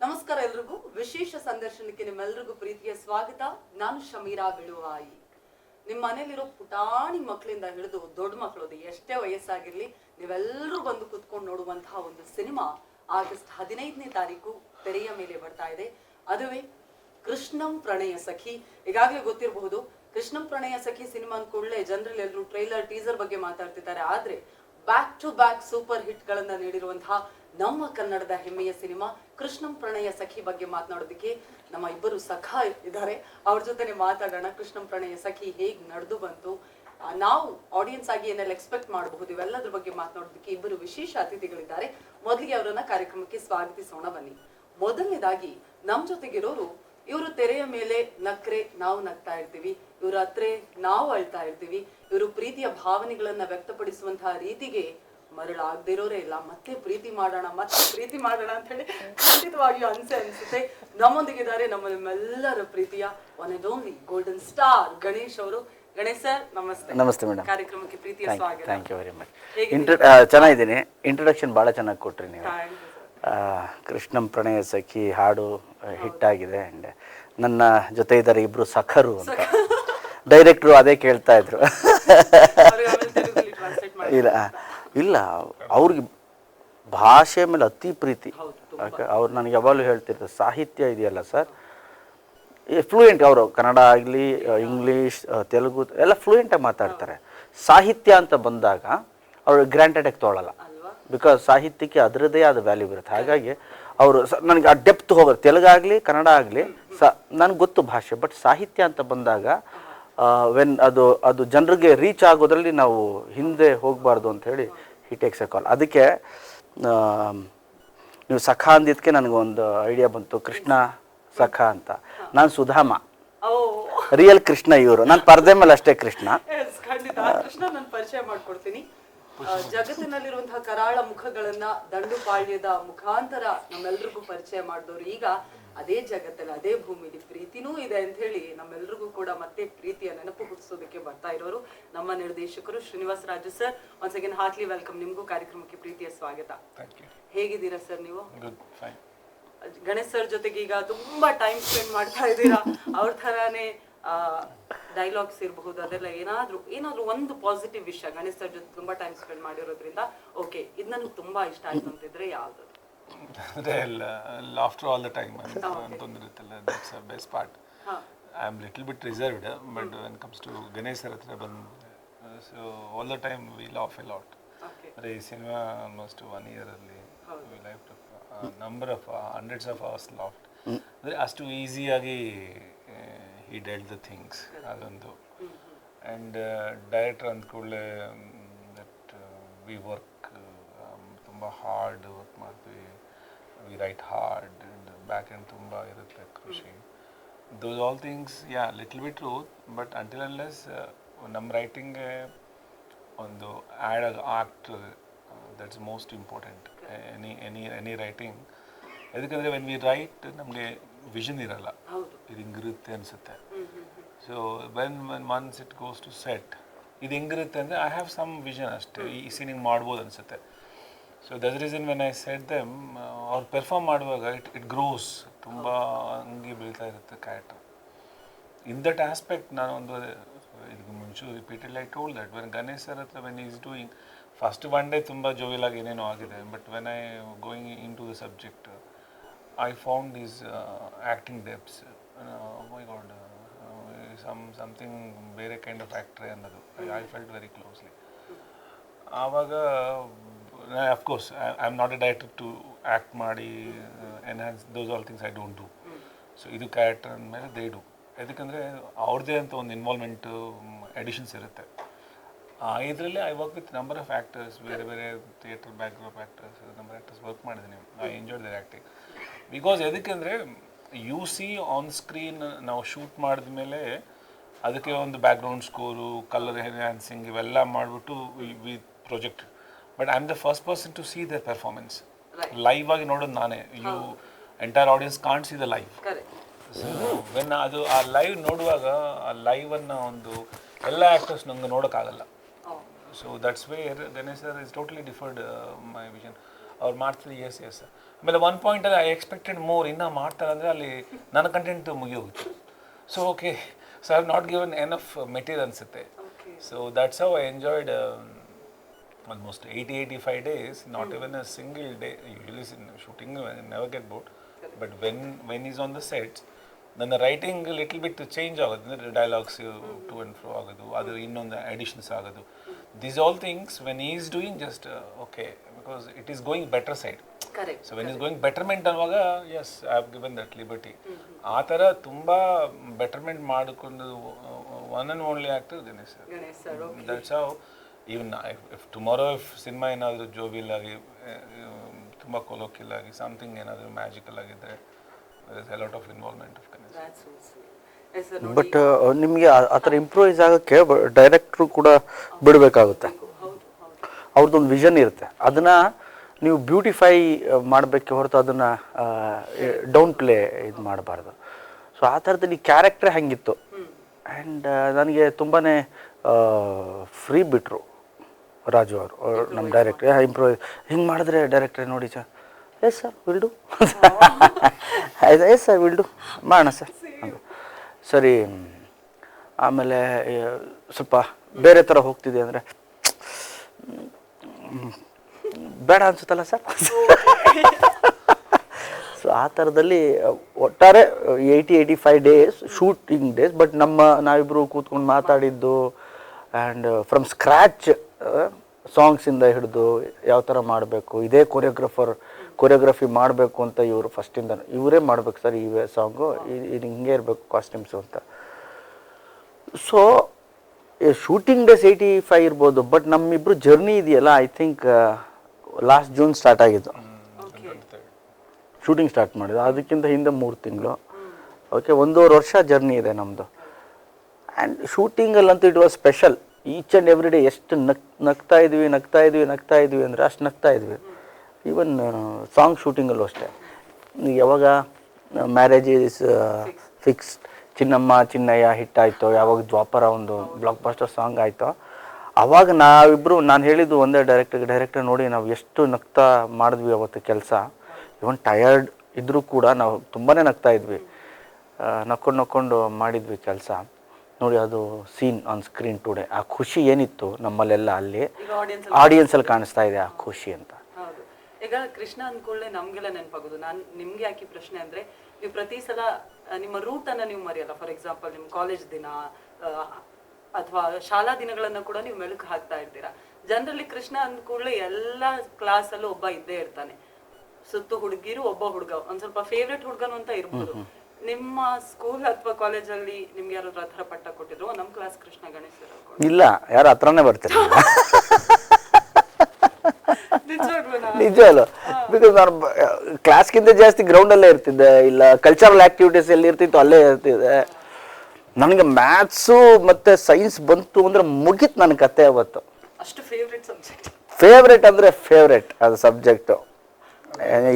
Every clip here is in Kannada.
ನಮಸ್ಕಾರ ಎಲ್ರಿಗೂ. ವಿಶೇಷ ಸಂದರ್ಶನಕ್ಕೆ ನಿಮ್ಮೆಲ್ಲರಿಗೂ ಪ್ರೀತಿಯ ಸ್ವಾಗತ. ನಾನು ಶಮೀರಾ ಬಿಳುವಾಯಿ. ನಿಮ್ಮ ಮನೇಲಿರೋ ಪುಟಾಣಿ ಮಕ್ಕಳಿಂದ ಹಿಡಿದು ದೊಡ್ಡ ಮಕ್ಕಳದು ಎಷ್ಟೇ ವಯಸ್ಸಾಗಿರ್ಲಿ ನೀವೆಲ್ಲರೂ ಬಂದು ಕುತ್ಕೊಂಡು ನೋಡುವಂತಹ ಒಂದು ಸಿನಿಮಾ ಆಗಸ್ಟ್ 15ನೇ ತಾರೀಕು ತೆರೆಯ ಮೇಲೆ ಬರ್ತಾ ಇದೆ. ಅದುವೇ ಕೃಷ್ಣಂ ಪ್ರಣಯ ಸಖಿ. ಈಗಾಗಲೇ ಗೊತ್ತಿರಬಹುದು, ಕೃಷ್ಣಂ ಪ್ರಣಯ ಸಖಿ ಸಿನಿಮಾ ಅಂದ್ಕೊಳ್ಳೆ ಜನರಲ್ಲಿ ಎಲ್ಲರೂ ಟ್ರೈಲರ್ ಟೀಸರ್ ಬಗ್ಗೆ ಮಾತಾಡ್ತಿದ್ದಾರೆ. ಆದ್ರೆ back to back super hit ಗಳನ್ನ ನೀಡಿರುವಂತಹ ನಮ್ಮ ಕನ್ನಡದ ಹೆಮ್ಮೆಯ ಸಿನಿಮಾ ಕೃಷ್ಣಂ ಪ್ರಣಯ ಸಖಿ ಬಗ್ಗೆ ಮಾತನಾಡೋದಕ್ಕೆ ನಮ್ಮ ಇಬ್ಬರು ಸಖ ಇದ್ದಾರೆ. ಅವ್ರ ಜೊತೆನೆ ಮಾತಾಡೋಣ. ಕೃಷ್ಣಂ ಪ್ರಣಯ ಸಖಿ ಹೇಗ್ ನಡೆದು ಬಂತು, ನಾವು ಆಡಿಯನ್ಸ್ ಆಗಿ ಏನೆಲ್ಲ ಎಕ್ಸ್ಪೆಕ್ಟ್ ಮಾಡಬಹುದು, ಇವೆಲ್ಲದ್ರ ಬಗ್ಗೆ ಮಾತನಾಡೋದಕ್ಕೆ ಇಬ್ಬರು ವಿಶೇಷ ಅತಿಥಿಗಳಿದ್ದಾರೆ. ಮೊದಲಿಗೆ ಅವರನ್ನ ಕಾರ್ಯಕ್ರಮಕ್ಕೆ ಸ್ವಾಗತಿಸೋಣ ಬನ್ನಿ. ಮೊದಲನೇದಾಗಿ ನಮ್ ಜೊತೆಗಿರೋರು, ಇವರು ತೆರೆಯ ಮೇಲೆ ನಕ್ರೆ ನಾವು ನಗ್ತಾ ಇರ್ತೀವಿ, ಇವ್ರ ಹತ್ರ ನಾವು ಅಳ್ತಾ ಇರ್ತೀವಿ. ಇವರು ಪ್ರೀತಿಯ ಭಾವನೆಗಳನ್ನ ವ್ಯಕ್ತಪಡಿಸುವಂತಹ ರೀತಿಗೆ ಮರಳಾಗದಿರೋರೇ ಇಲ್ಲ. ಮತ್ತೆ ಪ್ರೀತಿ ಮಾಡೋಣ ಅಂತ ಹೇಳಿ ಖಂಡಿತವಾಗಿಯೂ ಅನ್ಸುತ್ತೆ. ನಮ್ಮೊಂದಿಗಿದ್ದಾರೆ ನಮ್ಮೆಲ್ಲರ ಪ್ರೀತಿಯ one and only golden star Ganesh ಅವರು. ಗಣೇಶ್ ಸರ್ ನಮಸ್ತೆ. ನಮಸ್ತೆ ಮೇಡಮ್. ಕಾರ್ಯಕ್ರಮಕ್ಕೆ ಪ್ರೀತಿಯ ಸ್ವಾಗತ. Thank you very much. ಚೆನ್ನಾಗಿದ್ದೀನಿ. ಇಂಟ್ರೊಡಕ್ಷನ್ ಭಾಳ ಚೆನ್ನಾಗಿ ಕೊಟ್ರಿ ನೀವು. ಕೃಷ್ಣಂ ಪ್ರಣಯ ಸಖಿ ಹಾಡು ಹಿಟ್ಟಾಗಿದೆ. ಆ್ಯಂಡ್ ನನ್ನ ಜೊತೆ ಇದ್ದಾರೆ ಇಬ್ಬರು ಸಖರು ಅಂತ. ಡೈರೆಕ್ಟ್ರು ಅದೇ ಕೇಳ್ತಾ ಇದ್ರು. ಇಲ್ಲ ಅವ್ರಿಗೆ ಭಾಷೆ ಮೇಲೆ ಅತಿ ಪ್ರೀತಿ. ಅವ್ರು ನನಗೆ ಯಾವಾಗಲೂ ಹೇಳ್ತಿರ್ತಾರೆ, ಸಾಹಿತ್ಯ ಇದೆಯಲ್ಲ ಸರ್, ಫ್ಲೂಯೆಂಟ್. ಅವರು ಕನ್ನಡ ಆಗಲಿ ಇಂಗ್ಲೀಷ್ ತೆಲುಗು ಎಲ್ಲ ಫ್ಲೂಯೆಂಟಾಗಿ ಮಾತಾಡ್ತಾರೆ. ಸಾಹಿತ್ಯ ಅಂತ ಬಂದಾಗ ಅವರು ಗ್ರ್ಯಾಂಟೆಡಾಗಿ ತೊಗೊಳ್ಳಲ್ಲ. ಬಿಕಾಸ್ ಸಾಹಿತ್ಯಕ್ಕೆ ಅದರದ್ದೇ ಆದ ವ್ಯಾಲ್ಯೂ ಇರುತ್ತೆ. ಹಾಗಾಗಿ ಅವರು ನನಗೆ ಆ ಡೆಪ್ತ್ ಹೋಗೋದು, ತೆಲುಗಾಗಲಿ ಕನ್ನಡ ಆಗಲಿ ನನಗೆ ಗೊತ್ತು ಭಾಷೆ. ಬಟ್ ಸಾಹಿತ್ಯ ಅಂತ ಬಂದಾಗ ವೆನ್ ಅದು ಜನರಿಗೆ ರೀಚ್ ಆಗೋದ್ರಲ್ಲಿ ನಾವು ಹಿಂದೆ ಹೋಗಬಾರ್ದು ಅಂಥೇಳಿ ಹಿ ಟೇಕ್ಸ್ ಎ ಕಾಲ್. ಅದಕ್ಕೆ ನೀವು ಸಖ ಅಂದಿದ್ದಕ್ಕೆ ನನಗೊಂದು ಐಡಿಯಾ ಬಂತು, ಕೃಷ್ಣ ಸಖ ಅಂತ. ನಾನು ಸುಧಾಮ, ರಿಯಲ್ ಕೃಷ್ಣ ಇವರು. ನಾನು ಪರದೆ ಮೇಲೆ ಅಷ್ಟೇ ಕೃಷ್ಣ. ಖಂಡಿತ ಕೃಷ್ಣ ನಾನು ಪರಿಚಯ ಮಾಡ್ಕೊಡ್ತೀನಿ. ಜಗತ್ತಿನಲ್ಲಿರುವಂತಹ ಕರಾಳ ಮುಖಗಳನ್ನ ದಂಡುಪಾಳ್ಯದ ಮುಖಾಂತರ ನಮ್ಮೆಲ್ರಿಗೂ ಪರಿಚಯ ಮಾಡಿದವರು ಈಗ ಅದೇ ಜಗತ್ತಲ್ಲಿ ಅದೇ ಭೂಮಿಲಿ ಪ್ರೀತಿನೂ ಇದೆ ಅಂತ ಹೇಳಿ ನಮ್ಮೆಲ್ರಿಗೂ ಕೂಡ ಮತ್ತೆ ಪ್ರೀತಿಯ ನೆನಪು ಹುಟ್ಟಿಸೋದಕ್ಕೆ ಬರ್ತಾ ಇರೋರು ನಮ್ಮ ನಿರ್ದೇಶಕರು Srinivas Raju sir. Once again heartly welcome. ನಿಮ್ಗೂ ಕಾರ್ಯಕ್ರಮಕ್ಕೆ ಪ್ರೀತಿಯ ಸ್ವಾಗತ. ಹೇಗಿದ್ದೀರಾ ಸರ್ ನೀವು? ಗಣೇಶ್ ಸರ್ ಜೊತೆಗೆ ಈಗ ತುಂಬಾ ಟೈಮ್ ಸ್ಪೆಂಡ್ ಮಾಡ್ತಾ ಇದ್ದೀರಾ. ಅವ್ರ ತರಾನೇ ಡೈಲಾಗ್ಸ್ ಇರಬಹುದು, ಅದೆಲ್ಲ ಏನಾದ್ರೂ ಒಂದು ಪಾಸಿಟಿವ್ ವಿಷಯ ಗಣೇಶ್ ಸರ್ ಜೊತೆ ತುಂಬಾ ಟೈಮ್ ಸ್ಪೆಂಡ್ ಮಾಡಿರೋದ್ರಿಂದ ಓಕೆ ಇದು ನನಗೆ ತುಂಬಾ ಇಷ್ಟ ಆಯ್ತು ಅಂತಿದ್ರೆ ಯಾವ್ದು? Laughter all the time ಅಂತಂದಿರುತ್ತಲ್ಲ, that's the best part. I am little bit reserved, but when it comes to Ganesh sir hatra ಬಂದು so all the time we laugh a lot. ಈ ಸಿನಿಮಾ almost 1 year ಅಲ್ಲಿ we laughed a number of hundreds of hours laughed. ಅಂದ್ರೆ ಅಷ್ಟು ಈಸಿಯಾಗಿ he dealt the things ಅದೊಂದು. and director ಅಂದ್ಕೊಳ್ಳೆ that we work ತುಂಬ ಹಾರ್ಡ್ ವರ್ಕ್ ಮಾಡ್ತೀವಿ, we write hard and back end ತುಂಬ ಇರುತ್ತೆ ಖುಷಿ. Those all things little bit truth. But until unless ನಮ್ಮ ರೈಟಿಂಗ್ಗೆ ಒಂದು act that's most important. Any writing. ಯಾಕಂದರೆ ವೆನ್ ವಿ ರೈಟ್ ನಮಗೆ ವಿಷನ್ ಇರಲ್ಲ, ಇದು ಹಿಂಗಿರುತ್ತೆ ಅನಿಸುತ್ತೆ. ಸೊ ವೆನ್ ಮನ್ಸ್ ಇಟ್ ಗೋಸ್ ಟು ಸೆಟ್, ಇದು ಹೆಂಗಿರುತ್ತೆ ಅಂದರೆ ಐ ಹ್ಯಾವ್ ಸಮ್ ವಿಷನ್ ಅಷ್ಟೇ, ಈ ಸೀನ್ ಹಿಂಗೆ ಮಾಡ್ಬೋದು ಅನಿಸುತ್ತೆ. So that's reason when I set them, ಅವ್ರು ಪರ್ಫಾರ್ಮ್ ಮಾಡುವಾಗ ಇಟ್ ಗ್ರೋಸ್, ತುಂಬ ಹಂಗೆ ಬೀಳ್ತಾ ಇರುತ್ತೆ ಕ್ಯಾರೆಕ್ಟರ್. ಇನ್ ದಟ್ ಆಸ್ಪೆಕ್ಟ್ ನಾನು ಒಂದು ಇದಕ್ಕೆ ಮುಂಚೆ repeated I told that when Ganesh sir ಹತ್ರ when is doing first one day ತುಂಬ ಜೋವಿಲಾಗಿ ಏನೇನೋ ಆಗಿದೆ. But when I going into the subject I found is acting depths. My God, something ಬೇರೆ ಕೈಂಡ್ ಆಫ್ ಆ್ಯಕ್ಟ್ರೇ ಅನ್ನೋದು ಐ ಫೆಲ್ಟ್ ವೆರಿ ಕ್ಲೋಸ್ಲಿ. ಆವಾಗ of course I am not a director to act ಮಾಡಿ enhance those all things I don't do. So ಇದು ಕ್ಯಾರೆಕ್ಟರ್ ಅಂದಮೇಲೆ they do. ಯಾಕಂದರೆ ಅವ್ರದ್ದೇ ಅಂತ ಒಂದು ಇನ್ವಾಲ್ವ್ಮೆಂಟು ಎಡಿಷನ್ಸ್ ಇರುತ್ತೆ. ಇದರಲ್ಲಿ I work with number of actors, ಬೇರೆ ಬೇರೆ theatre background actors, number actors work ಮಾಡಿದ್ದೀನಿ. I enjoyed their acting because ಎದಕ್ಕೆಂದರೆ ಯು ಸಿ ಆನ್ ಸ್ಕ್ರೀನ್ ನಾವು ಶೂಟ್ ಮಾಡಿದ ಮೇಲೆ ಅದಕ್ಕೆ ಒಂದು ಬ್ಯಾಕ್ಗ್ರೌಂಡ್ ಸ್ಕೋರು, ಕಲರ್ ಎನ್ಹ್ಯಾನ್ಸಿಂಗ್ ಇವೆಲ್ಲ ಮಾಡಿಬಿಟ್ಟು we project. But I am the first person to see the performance. Live ಆಗಿ ನೋಡೋದು ನಾನೇ. You entire audience can't see the live. So when ಅದು ಆ ಲೈವ್ ನೋಡುವಾಗ ಆ ಲೈವನ್ನು ಒಂದು ಎಲ್ಲ ಆ್ಯಕ್ಟರ್ಸ್ ನಂಗೆ ನೋಡೋಕ್ಕಾಗಲ್ಲ. So that's where Ganesh sir is totally differed my vision. ಅವ್ರು ಮಾಡ್ತಾರೆ ಎಸ್ ಆಮೇಲೆ ಒನ್ ಪಾಯಿಂಟಲ್ಲಿ ಐ ಎಕ್ಸ್ಪೆಕ್ಟೆಡ್ ಮೋರ್ ಇನ್ನೂ ಮಾಡ್ತಾರೆ ಅಂದರೆ ಅಲ್ಲಿ ನನ್ನ ಕಂಟೆಂಟ್ ಮುಗಿಯೋಗುತ್ತೆ. So okay, so I have not given enough material ಅನಿಸುತ್ತೆ. So that's how I enjoyed almost 80-85 days, not even a single day. Usually shooting I never get bored, but when he's on the set, then the writing a little bit change agadu, dialogues to and fro agadu, adu innondu additions agadu. These all things when he is doing just okay, because it is going better side. Correct. So when he's going betterment anvaga, yes, I have given that liberty. Aa tara tumba betterment madukondu one and only actor Ganesh sir. Okay. That's how even if tomorrow if cinema ಏನಾದರೂ ಜೋವಿಲ್ ಆಗಿ ತುಂಬ ಕೊಲೋಕಿಯಲ್ ಆಗಿ ಸಮಥಿಂಗ್ ಏನಾದರೂ ಮ್ಯಾಜಿಕಲ್ ಆಗಿದ್ದರೆ there is a lot of involvement of Ganesh. That's so sweet. But ನಿಮಗೆ ಆ ಥರ ಇಂಪ್ರೂವೈಸ್ ಆಗೋಕ್ಕೆ ಡೈರೆಕ್ಟ್ರು ಕೂಡ ಬಿಡಬೇಕಾಗುತ್ತೆ. ಅವ್ರದ್ದೊಂದು ವಿಷನ್ ಇರುತ್ತೆ, ಅದನ್ನು ನೀವು ಬ್ಯೂಟಿಫೈ ಮಾಡಬೇಕೆ ಹೊರತು ಅದನ್ನು ಡೌನ್ ಪ್ಲೇ ಇದು ಮಾಡಬಾರ್ದು. ಸೊ ಆ ಥರದಲ್ಲಿ ಕ್ಯಾರೆಕ್ಟ್ರೇ ಹಂಗಿತ್ತು. ಆ್ಯಂಡ್ ನನಗೆ ತುಂಬಾ ಫ್ರೀ ಬಿಟ್ಟರು ರಾಜು ಅವರು, ನಮ್ಮ ಡೈರೆಕ್ಟ್ರ್. ಇಂಪ್ರೂವೈಸ್ ಹಿಂಗೆ ಮಾಡಿದ್ರೆ ಡೈರೆಕ್ಟ್ರೆ ನೋಡಿ sir, yes sir will do, ಆಯ್ತು ಎಸ್ ಸರ್ ವಿಲ್ ಡು, ಮಾಡೋಣ ಸರ್. ಸರಿ, ಆಮೇಲೆ ಸ್ವಲ್ಪ ಬೇರೆ ಥರ ಹೋಗ್ತಿದೆ ಅಂದರೆ ಬೇಡ ಅನ್ಸುತ್ತಲ್ಲ ಸರ್. ಸೊ ಆ ಥರದಲ್ಲಿ ಒಟ್ಟಾರೆ 80-85 ಡೇಸ್ ಶೂಟಿಂಗ್ ಡೇಸ್. ಬಟ್ ನಾವಿಬ್ಬರು ಕೂತ್ಕೊಂಡು ಮಾತಾಡಿದ್ದು ಆ್ಯಂಡ್ ಫ್ರಮ್ ಸ್ಕ್ರ್ಯಾಚ್ ಸಾಂಗ್ಸಿಂದ ಹಿಡಿದು ಯಾವ ಥರ ಮಾಡಬೇಕು, ಇದೇ ಕೊರಿಯೋಗ್ರಫಿ ಮಾಡಬೇಕು ಅಂತ ಇವರು ಫಸ್ಟಿಂದ ಇವರೇ ಮಾಡಬೇಕು ಸರ್ ಈ ಸಾಂಗು, ಇದು ಹಿಂಗೆ ಇರಬೇಕು ಕಾಸ್ಟ್ಯೂಮ್ಸು ಅಂತ. ಸೊ ಶೂಟಿಂಗ್ ಡೇಸ್ 85 ಇರ್ಬೋದು, ಬಟ್ ನಮ್ಮಿಬ್ಬರು ಜರ್ನಿ ಇದೆಯಲ್ಲ I think last June start ಆಗಿದ್ದು ಶೂಟಿಂಗ್ ಸ್ಟಾರ್ಟ್ ಮಾಡಿದ್ದು. ಅದಕ್ಕಿಂತ ಹಿಂದೆ 3 ತಿಂಗಳು. ಓಕೆ, 1.5 ವರ್ಷ ಜರ್ನಿ ಇದೆ ನಮ್ಮದು. ಆ್ಯಂಡ್ ಶೂಟಿಂಗಲ್ಲಂತೂ it was special. Each and every day ಎಷ್ಟು ನಗ್ತಾ ಇದ್ವಿ ಅಂದರೆ ಅಷ್ಟು ನಗ್ತಾ ಇದ್ವಿ. ಈವನ್ ಸಾಂಗ್ ಶೂಟಿಂಗಲ್ಲೂ ಅಷ್ಟೇ. ಯಾವಾಗ marriage is fix, Chinnamma Chinnaiah hit ಆಯಿತು, ಯಾವಾಗ ದ್ವಾಪರ ಒಂದು ಬ್ಲಾಕ್ ಬಸ್ಟರ್ ಸಾಂಗ್ ಆಯಿತು, ಆವಾಗ ನಾವಿಬ್ಬರು, ನಾನು ಹೇಳಿದ್ದು ಒಂದೇ ಡೈರೆಕ್ಟರ್ ನೋಡಿ ನಾವು ಎಷ್ಟು ನಗ್ತಾ ಮಾಡಿದ್ವಿ ಅವತ್ತು ಕೆಲಸ. ಇವನ್ ಟಯರ್ಡ್ ಇದ್ದರೂ ಕೂಡ ನಾವು ತುಂಬಾ ನಗ್ತಾ ಇದ್ವಿ, ನಕ್ಕೊಂಡು ಮಾಡಿದ್ವಿ ಕೆಲಸ. ನೋಡಿ ಅದು ಸೀನ್ ಆನ್ ಸ್ಕ್ರೀನ್ ಟುಡೇ, ಆ ಖುಷಿ ಏನಿತ್ತು ನಮ್ಮಲ್ಲೆಲ್ಲ ಅಲ್ಲಿ ಆಡಿಯನ್ಸಲ್ಲಿ ಕಾಣಿಸ್ತಾ ಇದೆ ಆ ಖುಷಿ ಅಂತ. ಹೌದು. ಈಗ ಕೃಷ್ಣ ಅಂದ್ಕೊಳ್ಳೆ ನಮ್ಗೆಲ್ಲ ನೆನಪಾಗೋದು. ನಾನು ನಿಮ್ಗೆ ಯಾಕೆ ಪ್ರಶ್ನೆ ಅಂದ್ರೆ, ನೀವು ಪ್ರತಿ ಸಲ ನಿಮ್ಮ ರೂಟ್ ಅನ್ನ ನೀವು ಮರೆಯಲ್ಲ. ಫಾರ್ ಎಕ್ಸಾಂಪಲ್ ನಿಮ್ಮ ಕಾಲೇಜ್ ದಿನ ಅಥವಾ ಶಾಲಾ ದಿನಗಳನ್ನ ಕೂಡ ನೀವು ಮೆಲುಕು ಹಾಕ್ತಾ ಇರ್ತೀರಾ. ಜನರಲಿ ಕೃಷ್ಣ ಅಂದ್ಕೊಳ್ಳೆ ಎಲ್ಲ ಕ್ಲಾಸಲ್ಲೂ ಒಬ್ಬ ಇದ್ದೇ ಇರ್ತಾನೆ. ಸುತ್ತು ಹುಡುಗಿರು ಒಬ್ಬ ಹುಡುಗ, ಒಂದ್ ಸ್ವಲ್ಪ ಫೇವ್ರೆಟ್ ಹುಡುಗನು ಅಂತ ಇರ್ಬೋದು. ನಿಮ್ಮ ಸ್ಕೂಲ್ ಅಥವಾ ಕಾಲೇಜಲ್ಲಿ ನಿಮ್ಗೆ ಯಾರಾದ್ರೂ ಆ ಥರ ಪಟ್ಟ ಕೊಟ್ಟಿದ್ರು? ನಮ್ಮ ಕ್ಲಾಸ್ ಕೃಷ್ಣ ಗಣೇಶ್ ಸರ್ ಇಲ್ಲ, ಯಾರು ಹತ್ರನೇ ಬರ್ತಾರೆ ನಿಜವಲ್ಲ. ಬಿಕಾಸ್ ನಾನು ಕ್ಲಾಸ್ಗಿಂತ ಜಾಸ್ತಿ ಗ್ರೌಂಡಲ್ಲೇ ಇರ್ತಿದ್ದೆ, ಇಲ್ಲ ಕಲ್ಚರಲ್ ಆಕ್ಟಿವಿಟೀಸ್ ಎಲ್ಲಿ ಇರ್ತಿತ್ತು ಅಲ್ಲೇ ಇರ್ತಿದ್ದೆ. ನನಗೆ ಮ್ಯಾಥ್ಸು ಮತ್ತು ಸೈನ್ಸ್ ಬಂತು ಅಂದರೆ ಮುಗೀತು ನನ್ನ ಕತೆ ಅವತ್ತು. ಅಷ್ಟು ಫೇವ್ರೆಟ್ ಸಬ್ಜೆಕ್ಟ್. ಫೇವ್ರೆಟ್ ಅಂದರೆ ಫೇವ್ರೆಟ್ ಅದು ಸಬ್ಜೆಕ್ಟು.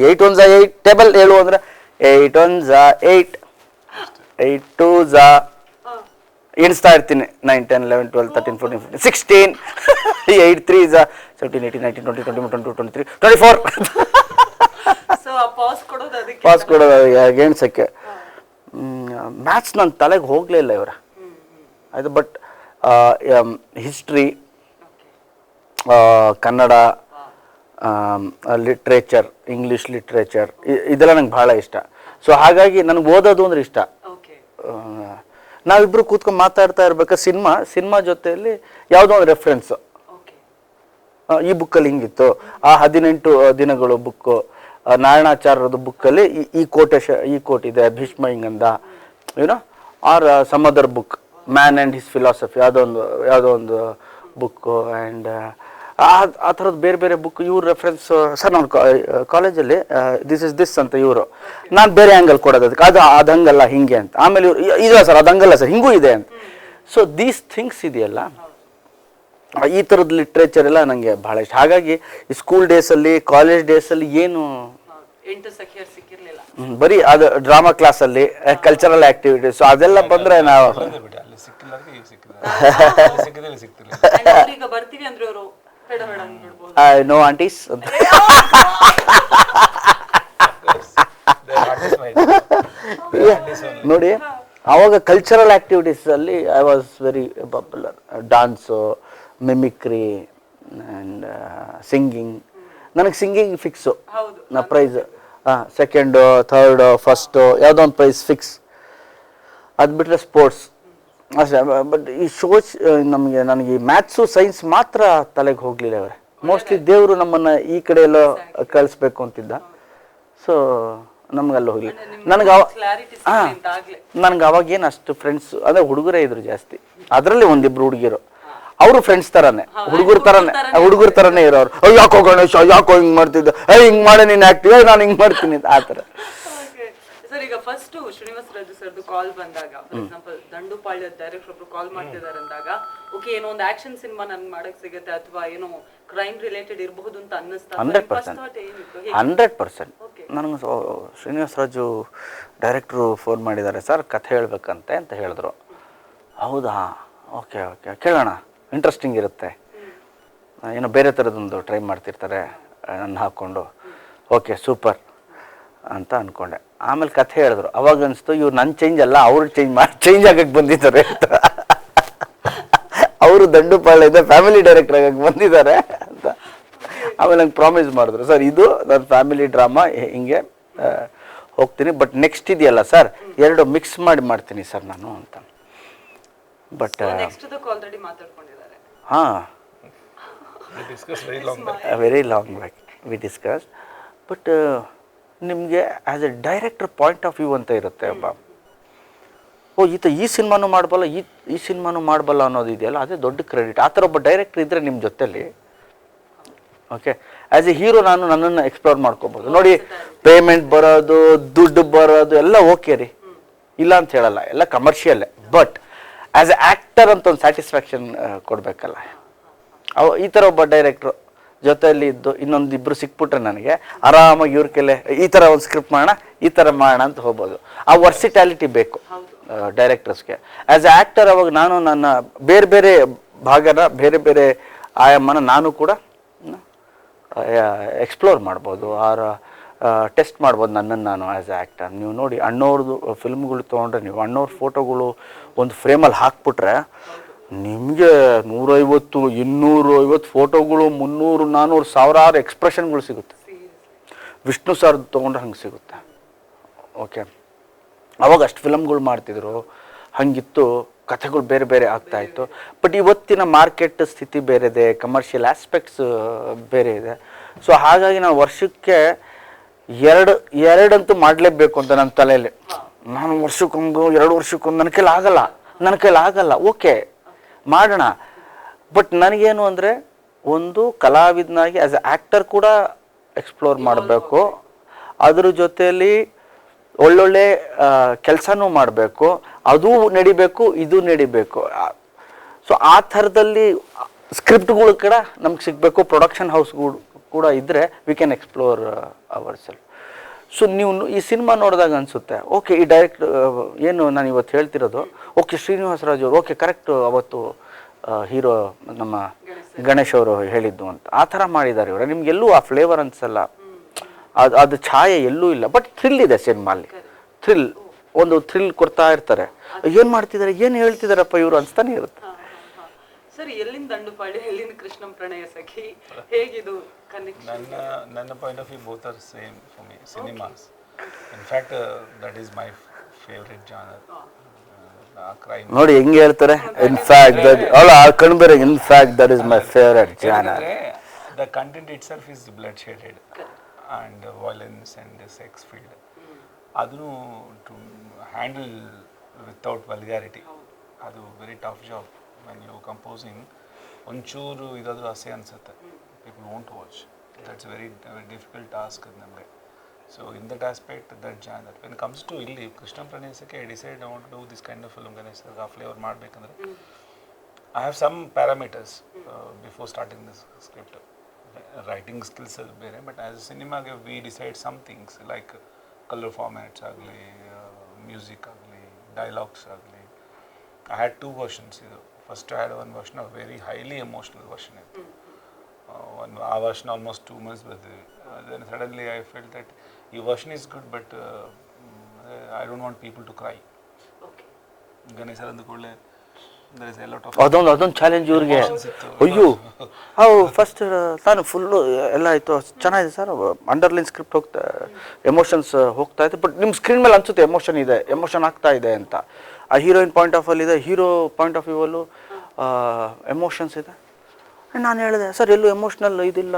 8 1 8 ಟೇಬಲ್ ಹೇಳು ಅಂದರೆ 8 1 8, 8 2 ಎಣಿಸ್ತಾ ಇರ್ತೀನಿ. 9 10 11 12 13 14 15 16, 8 3 17 18 19 20 21 22 23 24. ಸೊ ಆ ಪಾಸ್ ಕೊಡೋದು ಅದಕ್ಕೆ, ಪಾಸ್ ಕೊಡೋದು ಎಣ್ಸಕ್ಕೆ. ಮ್ಯಾಥ್ಸ್ ನನ್ನ ತಲೆಗೆ ಹೋಗಲೇ ಇಲ್ಲ ಇವರ ಅದು. But history, Kannada literature, English literature ಇದೆಲ್ಲ ನಂಗೆ ಭಾಳ ಇಷ್ಟ. ಸೊ ಹಾಗಾಗಿ ನನಗೆ ಓದೋದು ಅಂದ್ರೆ ಇಷ್ಟ. ನಾವಿಬ್ಬರು ಕೂತ್ಕೊಂಡು ಮಾತಾಡ್ತಾ ಇರ್ಬೇಕಾದ್ರೆ ಸಿನಿಮಾ ಜೊತೆಯಲ್ಲಿ ಯಾವುದೋ ಒಂದು ರೆಫರೆನ್ಸು, ಈ ಬುಕ್ಕಲ್ಲಿ ಹಿಂಗಿತ್ತು, ಆ 18 ದಿನಗಳು ಬುಕ್ಕು, ನಾರಾಯಣಾಚಾರ್ಯದ ಬುಕ್ಕಲ್ಲಿ ಈ ಕೋಟ್ ಇದೆ, ಭೀಷ್ಮ ಹಿಂಗಂದ, ಏನೋ, or some other book, man and his philosophy, ಯಾವುದೋ ಒಂದು ಬುಕ್ಕು. ಆ್ಯಂಡ್ ಆ ಥರದ್ದು ಬೇರೆ ಬೇರೆ ಬುಕ್ ಇವ್ರ ರೆಫರೆನ್ಸ್. ಸರ್ ನಾನು ಕಾಲೇಜಲ್ಲಿ ದಿಸ್ ಅಂತ ಇವರು, ನಾನು ಬೇರೆ ಆ್ಯಂಗಲ್ ಕೊಡೋದು ಅದಕ್ಕೆ, ಅದು ಹಂಗಲ್ಲ ಹಿಂಗೆ ಅಂತ. ಆಮೇಲೆ ಇವರು ಇಲ್ಲ ಸರ್ ಅದು ಹಂಗಲ್ಲ ಸರ್ ಹಿಂಗೂ ಇದೆ ಅಂತ. ಸೊ ದೀಸ್ ಥಿಂಗ್ಸ್ ಇದೆಯಲ್ಲ, ಈ ಥರದ್ದು ಲಿಟ್ರೇಚರ್ ಎಲ್ಲ ನನಗೆ ಭಾಳ ಇಷ್ಟ. ಹಾಗಾಗಿ ಈ ಸ್ಕೂಲ್ ಡೇಸಲ್ಲಿ, ಕಾಲೇಜ್ ಡೇಸಲ್ಲಿ ಏನು ಬರೀ ಅದು ಡ್ರಾಮಾ ಕ್ಲಾಸಲ್ಲಿ, ಕಲ್ಚರಲ್ ಆಕ್ಟಿವಿಟೀಸ್ ಅದೆಲ್ಲ ಬಂದರೆ ನಾವು ಈಗ ಬರ್ತೀವಿ ಅಂದ್ರೆ ಅವರು ಬೇಡ ಬೇಡ ಅಂದ್ಬಿಡ್ಬೋದು. ನೋ ಆಂಟೀಸ್ ಅಂತ. ನೋಡಿ ಆವಾಗ ಕಲ್ಚರಲ್ ಆ್ಯಕ್ಟಿವಿಟೀಸಲ್ಲಿ I was very popular. Dance, mimicry and singing. ನನಗೆ ಸಿಂಗಿಂಗ್ ಫಿಕ್ಸು, ನಾ ಪ್ರೈಸ್ ಸೆಕೆಂಡು, ಥರ್ಡು, ಫಸ್ಟು ಯಾವುದೋ ಒಂದು ಪ್ರೈಸ್ ಫಿಕ್ಸ್. ಅದು ಬಿಟ್ಟರೆ ಸ್ಪೋರ್ಟ್ಸ್ ಅಷ್ಟೇ. ಬಟ್ ಈ ನನಗೆ ಈ ಮ್ಯಾಥ್ಸು ಸೈನ್ಸ್ ಮಾತ್ರ ತಲೆಗೆ ಹೋಗಲಿಲ್ಲ ಅವರೇ. ಮೋಸ್ಟ್ಲಿ ದೇವರು ನಮ್ಮನ್ನು ಈ ಕಡೆ ಎಲ್ಲ ಕಳಿಸ್ಬೇಕು ಅಂತಿದ್ದ. ಸೊ ನಮ್ಗಲ್ಲಿ ಹೋಗಲಿ. ನನಗೆ ಅವಾಗೇನು ಅಷ್ಟು ಫ್ರೆಂಡ್ಸ್ ಅಂದರೆ ಹುಡುಗರೇ ಇದ್ರು ಜಾಸ್ತಿ. ಅದರಲ್ಲಿ ಒಂದಿಬ್ರು ಹುಡುಗಿರು, ಅವರು ಫ್ರೆಂಡ್ಸ್ ಥರನೇ, ಹುಡುಗರ ಥರನೇ ಇರೋರು. ಯಾಕೋ ಗಣೇಶ, ಯಾಕೋ ಹಿಂಗೆ ಮಾಡ್ತಿದ್ದ, ಹಿಂಗೆ ಮಾಡಿ ನೀನು ಆ್ಯಕ್ಟಿವ್, ನಾನು ಹಿಂಗೆ ಮಾಡ್ತೀನಿ ಆ ಥರ. ಸರ್, ಈಗ ಫಸ್ಟ್ ಶ್ರೀನಿವಾಸ ರಾಜು ಸರ್ದು ಕಾಲ್ ಬಂದಾಗ, ಫಾರ್ ಎಕ್ಸಾಂಪಲ್ ದಂಡುಪಾಳ್ಯ ಡೈರೆಕ್ಟರ್ ಒಬ್ರು ಕಾಲ್ ಮಾಡ್ತಿದ್ದಾರೆ ಅಂದಾಗ, ಓಕೆ ಏನೋ ಒಂದು ಆಕ್ಷನ್ ಸಿನಿಮಾ ನನ್ಗೆ ಮಾಡಕ್ ಸಿಗುತ್ತೆ ಅಥವಾ ಏನೋ ಕ್ರೈಮ್ ರಿಲೇಟೆಡ್ ಇರಬಹುದು ಅಂತ ಅನ್ನಿಸ್ತಾ? 100% ನನಗೆ ಶ್ರೀನಿವಾಸ ರಾಜು ಡೈರೆಕ್ಟ್ರು ಫೋನ್ ಮಾಡಿದ್ದಾರೆ, ಸರ್ ಕಥೆ ಹೇಳ್ಬೇಕಂತೆ ಅಂತ ಹೇಳಿದ್ರು. ಹೌದಾ, ಓಕೆ ಓಕೆ ಕೇಳೋಣ, ಇಂಟ್ರೆಸ್ಟಿಂಗ್ ಇರುತ್ತೆ, ಏನೋ ಬೇರೆ ಥರದೊಂದು ಟ್ರೈ ಮಾಡ್ತಿರ್ತಾರೆ ನನ್ನ ಹಾಕ್ಕೊಂಡು. ಓಕೆ ಸೂಪರ್ ಅಂತ ಅಂದ್ಕೊಂಡೆ. ಆಮೇಲೆ ಕಥೆ ಹೇಳಿದ್ರು. ಅವಾಗ ಅನಿಸ್ತು ಇವ್ರು ನನ್ನ ಚೇಂಜ್ ಅಲ್ಲ, ಅವ್ರು ಚೇಂಜ್ ಆಗಕ್ಕೆ ಬಂದಿದ್ದಾರೆ ಅಂತ. ಅವರು ದಂಡುಪಾಳ್ಯದಿಂದ ಫ್ಯಾಮಿಲಿ ಡೈರೆಕ್ಟರ್ ಆಗಕ್ಕೆ ಬಂದಿದ್ದಾರೆ ಅಂತ. ಆಮೇಲೆ ನಂಗೆ ಪ್ರಾಮಿಸ್ ಮಾಡಿದ್ರು, ಸರ್ ಇದು ನನ್ನ ಫ್ಯಾಮಿಲಿ ಡ್ರಾಮಾ ಹಿಂಗೆ ಹೋಗ್ತೀನಿ, ಬಟ್ ನೆಕ್ಸ್ಟ್ ಇದೆಯಲ್ಲ ಸರ್, ಎರಡು ಮಿಕ್ಸ್ ಮಾಡ್ತೀನಿ ಸರ್ ನಾನು ಅಂತ. ಬಟ್ ಹಾಂ, very long back we discuss. But ನಿಮಗೆ as a director point of view ಅಂತ ಇರುತ್ತೆ. ಒಬ್ಬ ಈ ಸಿನಿಮಾನು ಮಾಡಬಲ್ಲ, ಈ ಸಿನಿಮಾನು ಮಾಡಬಲ್ಲ ಅನ್ನೋದು ಇದೆಯಲ್ಲ, ಅದೇ ದೊಡ್ಡ ಕ್ರೆಡಿಟ್. ಆ ಥರ ಒಬ್ಬ ಡೈರೆಕ್ಟರ್ ಇದ್ದರೆ ನಿಮ್ಮ ಜೊತೆಲಿ, ಓಕೆ, ಆ್ಯಸ್ ಎ ಹೀರೋ ನನ್ನನ್ನು ಎಕ್ಸ್ಪ್ಲೋರ್ ಮಾಡ್ಕೋಬೋದು. ನೋಡಿ, ಪೇಮೆಂಟ್ ಬರೋದು, ದುಡ್ಡು ಬರೋದು ಎಲ್ಲ ಓಕೆ ರೀ, ಇಲ್ಲ ಅಂತ ಹೇಳಲ್ಲ, ಎಲ್ಲ ಕಮರ್ಷಿಯಲ್ಲೇ. ಬಟ್ ಆ್ಯಸ್ ಎ ಆ್ಯಕ್ಟರ್ ಅಂತ ಒಂದು ಸ್ಯಾಟಿಸ್ಫ್ಯಾಕ್ಷನ್ ಕೊಡಬೇಕಲ್ಲ. ಈ ಥರ ಒಬ್ಬ ಡೈರೆಕ್ಟ್ರು ಜೊತೆಯಲ್ಲಿ ಇದ್ದು ಇನ್ನೊಂದಿಬ್ಬರು ಸಿಕ್ಬಿಟ್ರೆ ನನಗೆ ಆರಾಮಾಗಿ ಇವ್ರ ಕೆಲೆ ಈ ಥರ ಒಂದು ಸ್ಕ್ರಿಪ್ಟ್ ಮಾಡೋಣ, ಈ ಥರ ಮಾಡೋಣ ಅಂತ ಹೋಗ್ಬೋದು. ಆ ವರ್ಸಿಟ್ಯಾಲಿಟಿ ಬೇಕು ಡೈರೆಕ್ಟರ್ಸ್ಗೆ. ಆ್ಯಸ್ ಎ ಆ್ಯಕ್ಟರ್ ಅವಾಗ ನಾನು ನನ್ನ ಬೇರೆ ಬೇರೆ ಭಾಗನ, ಬೇರೆ ಬೇರೆ ಆಯಾಮನ ನಾನು ಕೂಡ ಎಕ್ಸ್ಪ್ಲೋರ್ ಮಾಡ್ಬೋದು, ಟೆಸ್ಟ್ ಮಾಡ್ಬೋದು ನನ್ನನ್ನು ನಾನು ಆ್ಯಸ್ ಎ ಆ್ಯಕ್ಟರ್. ನೀವು ನೋಡಿ ಅಣ್ಣವ್ರದ್ದು ಫಿಲ್ಮ್ಗಳು ತೊಗೊಂಡ್ರೆ, ನೀವು ಅಣ್ಣವ್ರ ಫೋಟೋಗಳು ಒಂದು ಫ್ರೇಮಲ್ಲಿ ಹಾಕ್ಬಿಟ್ರೆ ನಿಮಗೆ 150, 250 ಫೋಟೋಗಳು, 300, 400 ಸಾವಿರಾರು ಎಕ್ಸ್ಪ್ರೆಷನ್ಗಳು ಸಿಗುತ್ತೆ. ವಿಷ್ಣು ಸರ್ ತೊಗೊಂಡ್ರೆ ಹಂಗೆ ಸಿಗುತ್ತೆ. ಓಕೆ, ಅವಾಗ ಅಷ್ಟು ಫಿಲಮ್ಗಳು ಮಾಡ್ತಿದ್ರು, ಹಂಗಿತ್ತು, ಕಥೆಗಳು ಬೇರೆ ಬೇರೆ ಆಗ್ತಾಯಿತ್ತು. ಬಟ್ ಇವತ್ತಿನ ಮಾರ್ಕೆಟ್ ಸ್ಥಿತಿ ಬೇರೆ ಇದೆ, ಕಮರ್ಷಿಯಲ್ ಆಸ್ಪೆಕ್ಟ್ಸ್ ಬೇರೆ ಇದೆ. ಸೊ ಹಾಗಾಗಿ ನಾವು ವರ್ಷಕ್ಕೆ ಎರಡಂತೂ ಮಾಡಲೇಬೇಕು ಅಂತ ನನ್ನ ತಲೆಯಲ್ಲಿ. ನಾನು ವರ್ಷಕ್ಕೊಂದು, 2 ವರ್ಷಕ್ಕೊಂದು ನನ್ನ ಕೈಲಿ ಆಗಲ್ಲ. ಓಕೆ ಮಾಡೋಣ. ಬಟ್ ನನಗೇನು ಅಂದರೆ, ಒಂದು ಕಲಾವಿದನಾಗಿ ಆ್ಯಸ್ ಎ ಆ್ಯಕ್ಟರ್ ಕೂಡ ಎಕ್ಸ್ಪ್ಲೋರ್ ಮಾಡಬೇಕು, ಅದ್ರ ಜೊತೆಯಲ್ಲಿ ಒಳ್ಳೊಳ್ಳೆ ಕೆಲಸನೂ ಮಾಡಬೇಕು, ಅದೂ ನಡಿಬೇಕು, ಇದು ನಡಿಬೇಕು. ಸೊ ಆ ಥರದಲ್ಲಿ ಸ್ಕ್ರಿಪ್ಟ್ಗಳು ಕೂಡ ನಮ್ಗೆ ಸಿಗಬೇಕು, ಪ್ರೊಡಕ್ಷನ್ ಹೌಸ್ಗಳು ಕೂಡ ಇದ್ದರೆ we can explore our self. So ನೀವು ಈ ಸಿನಿಮಾ ನೋಡಿದಾಗ ಅನಿಸುತ್ತೆ, ಓಕೆ ಈ ಡೈರೆಕ್ಟ್ ಏನು ನಾನು ಇವತ್ತು ಹೇಳ್ತಿರೋದು, ಓಕೆ ಶ್ರೀನಿವಾಸ ರಾಜು ಅವರು, ಓಕೆ ಕರೆಕ್ಟು, ಅವತ್ತು ಹೀರೋ ನಮ್ಮ ಗಣೇಶ್ ಅವರು ಹೇಳಿದ್ದು ಅಂತ ಆ ಥರ ಮಾಡಿದ್ದಾರೆ ಇವರು. ನಿಮಗೆಲ್ಲೂ ಆ ಫ್ಲೇವರ್ ಅನಿಸಲ್ಲ, ಅದು ಛಾಯೆ ಎಲ್ಲೂ ಇಲ್ಲ. ಬಟ್ ಥ್ರಿಲ್ ಇದೆ ಸಿನಿಮಾಲಿ, ಒಂದು ಥ್ರಿಲ್ ಕೊಡ್ತಾ ಇರ್ತಾರೆ. ಏನು ಮಾಡ್ತಿದ್ದಾರೆ, ಏನು ಹೇಳ್ತಿದ್ದಾರಪ್ಪ ಇವರು ಅನಿಸ್ತಾನೆ ಇರುತ್ತೆ. ಸರ್, ಎಲ್ಲಿಂದ ದಂಡುಪಾಳ್ಯ, ಎಲ್ಲಿಂದ ಕೃಷ್ಣಂ ಪ್ರಣಯ ಸಖಿ, ಹೇಗಿದು ಕನೆಕ್ಷನ್? ನನ್ನ point of view both are same for me. Cinemas in fact that is my favourite genre. ನೋಡಿ ಹೆಂಗೆ ಹೇಳ್ತಾರೆ, ಇನ್ ಫ್ಯಾಕ್ಟ್ ಅಲ್ಲ ಕಣ್ಬೇರೆ, in fact that is my favourite genre. The content itself is blood-shaded and violence and sex filled. Adunu to handle without vulgarity, adu very tough job when you composing. Onchuru idadru ase ansute, people won't watch. That's a very difficult task namge. So in that aspect, that genre, when it comes to illi Krishna Pranayasake, I decided I want to do this kind of film, Ganesh sir flavor ಮಾಡಬೇಕಂದ್ರೆ I have some parameters before starting this script. Writing skills are ಬೇರೆ, but as a cinema we decide some things like color formats ಆಗಲಿ, ಮ್ಯೂಸಿಕ್ ಆಗಲಿ, ಡೈಲಾಗ್ಸ್ ಆಗಲಿ. I had 2 versions. First I had one version of very highly emotional version. ಆ ವರ್ಷನ್ ಆಲ್ಮೋಸ್ಟ್ 2 months ಬರ್ತೀವಿ. Then suddenly I felt that ಈ version is good but I don't want people to cry. Okay. Ganesh sir ಅಂದ ಕೂಡಲೇ there is a lot of ಅದೊಂದು ಚಾಲೆಂಜ್ ಇವ್ರಿಗೆ. ಅಯ್ಯೋ ಫಸ್ಟ್ ನಾನು ಫುಲ್ಲು ಎಲ್ಲ ಆಯಿತು, ಚೆನ್ನಾಗಿದೆ ಸರ್, ಅಂಡರ್ಲೈನ್ ಸ್ಕ್ರಿಪ್ಟ್ ಹೋಗ್ತಾ ಎಮೋಷನ್ಸ್ ಹೋಗ್ತಾ ಇದೆ, ಬಟ್ ನಿಮ್ಮ ಸ್ಕ್ರೀನ್ ಮೇಲೆ ಅನಿಸುತ್ತೆ ಎಮೋಷನ್ ಇದೆ, ಎಮೋಷನ್ ಆಗ್ತಾ ಇದೆ ಅಂತ. ಆ ಹೀರೋಯಿನ್ ಪಾಯಿಂಟ್ ಆಫ್ ಅಲ್ಲಿ ಇದೆ, ಹೀರೋ ಪಾಯಿಂಟ್ ಆಫ್ ವ್ಯೂವಲ್ಲೂ ಎಮೋಷನ್ಸ್ ಇದೆ. ನಾನು ಹೇಳಿದೆ ಸರ್ ಎಲ್ಲೂ ಎಮೋಷ್ನಲ್ ಇದಿಲ್ಲ,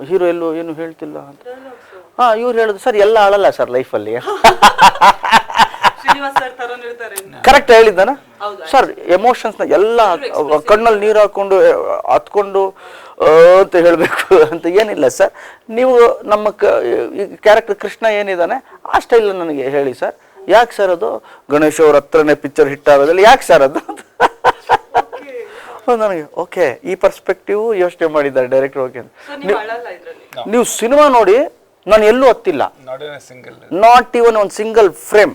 ಹೀರೋ ಎಲ್ಲೂ ಏನು ಹೇಳ್ತಿಲ್ಲ ಅಂತ. ಹಾಂ, ಇವ್ರು ಹೇಳಿದ್ರು ಸರ್ ಎಲ್ಲ ಅಳಲ್ಲ ಸರ್ ಲೈಫಲ್ಲಿ. ಕರೆಕ್ಟ್ ಹೇಳಿದ್ದಾನ ಸರ್, ಎಮೋಷನ್ಸ್ನ ಎಲ್ಲ ಕಣ್ಣಲ್ಲಿ ನೀರು ಹಾಕೊಂಡು ಹತ್ಕೊಂಡು ಅಂತ ಹೇಳಬೇಕು ಅಂತ ಏನಿಲ್ಲ ಸರ್. ನೀವು ನಮ್ಮ ಕ್ಯಾರೆಕ್ಟರ್ ಕೃಷ್ಣ ಏನಿದ್ದಾನೆ ಆ ಸ್ಟೈಲ್ ನನಗೆ ಹೇಳಿ ಸರ್. ಯಾಕೆ ಸರ್ ಅದು ಗಣೇಶ್ ಅವ್ರ ಹತ್ರನೇ ಪಿಕ್ಚರ್ ಹಿಟ್ ಆಗೋದಿಲ್ಲ, ಯಾಕೆ ಸರ್ ಅದು ನನಗೆ ಓಕೆ ಈ ಪರ್ಸ್ಪೆಕ್ಟಿವ್ ಯೋಚನೆ ಮಾಡಿದ್ದಾರೆ ಡೈರೆಕ್ಟರ್. ಓಕೆ, ನೀವು ಸಿನಿಮಾ ನೋಡಿ ನಾನು ಎಲ್ಲೂ ಹತ್ತಿಲ್ಲ, ನಾಟ್ ಇವನ್ ಒಂದು ಸಿಂಗಲ್ ಫ್ರೇಮ್.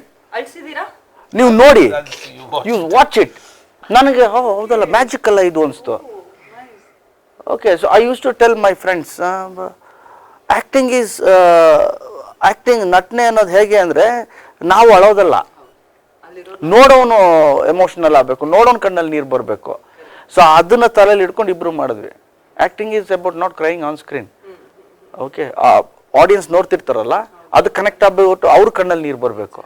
ನೀವು ನೋಡಿ, ಯು ವಾಚ್ ಇಟ್, ನನಗೆ ಹೌದಲ್ಲ ಮ್ಯಾಜಿಕ್ ಅಲ್ಲ ಇದು ಅನಿಸ್ತು. Okay, so I used to tell my friends, acting ನಟನೆ ಅನ್ನೋದು ಹೇಗೆ ಅಂದರೆ ನಾವು ಅಳೋದಲ್ಲ, ನೋಡೋನು ಎಮೋಷ್ನಲ್ ಆಗಬೇಕು, ನೋಡೋನ್ ಕಣ್ಣಲ್ಲಿ ನೀರು ಬರಬೇಕು. ಸೊ ಅದನ್ನ ತಲೆಯಲ್ಲಿ ಇಟ್ಕೊಂಡು ಇಬ್ರು ಮಾಡಿದ್ವಿ. Acting is about not crying on screen. Okay, audience ನೋಡ್ತಿರ್ತಾರಲ್ಲ ಅದು ಕನೆಕ್ಟ್ ಆಗ್ಬಿಟ್ಟು ಅವ್ರ ಕಣ್ಣಲ್ಲಿ ನೀರು ಬರಬೇಕು,